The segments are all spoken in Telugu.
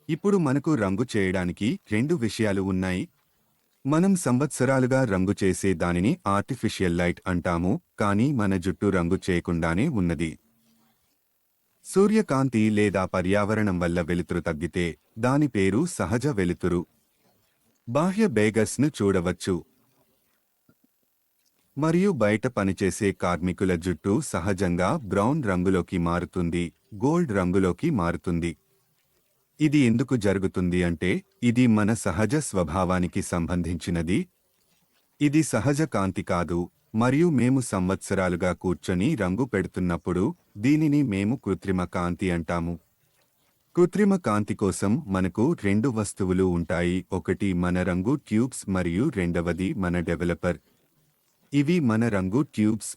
ఇప్పుడు మనకు రంగు చేయడానికి రెండు విషయాలు ఉన్నాయి. మనం సంవత్సరాలుగా రంగు చేసే దానిని ఆర్టిఫిషియల్ లైట్ అంటాము, కానీ మన జుట్టు రంగు చేయకుండానే ఉన్నది. సూర్యకాంతి లేదా పర్యావరణం వల్ల వెలుతురు తగ్గితే దాని పేరు సహజ వెలుతురు. బాహ్య బేగస్ను చూడవచ్చు. మరియు బయట పనిచేసే కార్మికుల జుట్టు సహజంగా బ్రౌన్ రంగులోకి మారుతుంది, గోల్డ్ రంగులోకి మారుతుంది. ఇది ఎందుకు జరుగుతుంది అంటే ఇది మన సహజ స్వభావానికి సంబంధించినది. ఇది సహజ కాంతి కాదు, మరియు మేము సంవత్సరాలుగా కూర్చొని రంగు పెడుతున్నప్పుడు దీనిని మేము కృత్రిమ కాంతి అంటాము. కృత్రిమ కాంతి కోసం మనకు రెండు వస్తువులు ఉంటాయి, ఒకటి మన రంగు ట్యూబ్స్ మరియు రెండవది మన డెవలపర్. ఇవి మన రంగు ట్యూబ్స్.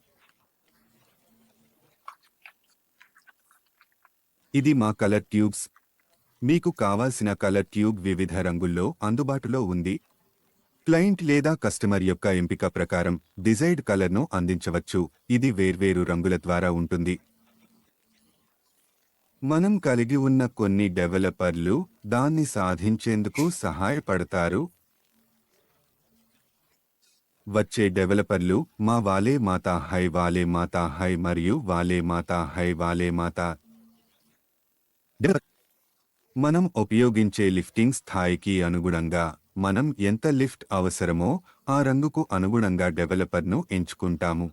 ఇది మా కలర్ ట్యూబ్స్. మీకు కావాల్సిన కలర్ ట్యూబ్ వివిధ రంగుల్లో అందుబాటులో ఉంది. క్లయింట్ లేదా కస్టమర్ యొక్క ఎంపిక ప్రకారం డిజైర్డ్ కలర్ను అందించవచ్చు. ఇది వేర్వేరు రంగుల ద్వారా ఉంటుంది. మనం కలిగి ఉన్న కొన్ని డెవలపర్లు దాన్ని సాధించేందుకు సహాయపడతారు. వచ్చే డెవలపర్లు మా వాలే మాతా హై, వాలే మాతా హై మరియు వాలే మాతా హై, వాలే మాతా. మనం ఉపయోగించే లిఫ్టింగ్ స్థాయికి అనుగుణంగా మనం ఎంత లిఫ్ట్ అవసరమో ఆ రంగుకు అనుగుణంగా డెవలపర్ను ఎంచుకుంటాము.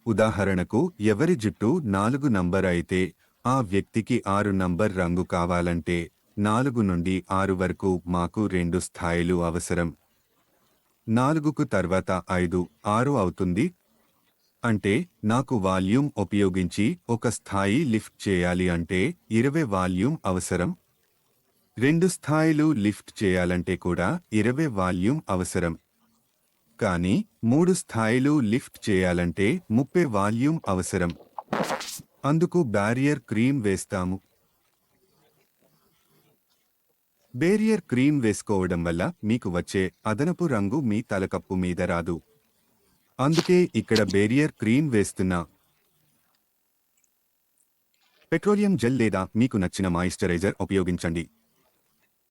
ఉదాహరణకు, ఎవరి జుట్టు 4 నంబర్ అయితే ఆ వ్యక్తికి 6 నంబర్ రంగు కావాలంటే 4 నుండి 6 వరకు మాకు 2 స్థాయిలు అవసరం. 4కు తర్వాత 5, 6 అవుతుంది. అంటే నాకు వాల్యూమ్ ఉపయోగించి ఒక స్థాయి లిఫ్ట్ చేయాలి అంటే 20 వాల్యూమ్ అవసరం. 2 స్థాయిలు లిఫ్ట్ చేయాలంటే కూడా 20 వాల్యూమ్ అవసరం. కానీ 3 స్థాయిలు లిఫ్ట్ చేయాలంటే 30 వాల్యూమ్ అవసరం. అందుకు బ్యారియర్ క్రీమ్ వేస్తాము. బేరియర్ క్రీమ్ వేసుకోవడం వల్ల మీకు వచ్చే అదనపు రంగు మీ తలకప్పు మీద రాదు. అందుకే ఇక్కడ బేరియర్ క్రీమ్ వేస్తున్నా. పెట్రోలియం జెల్ లేదా మీకు నచ్చిన మాయిశ్చరైజర్ ఉపయోగించండి.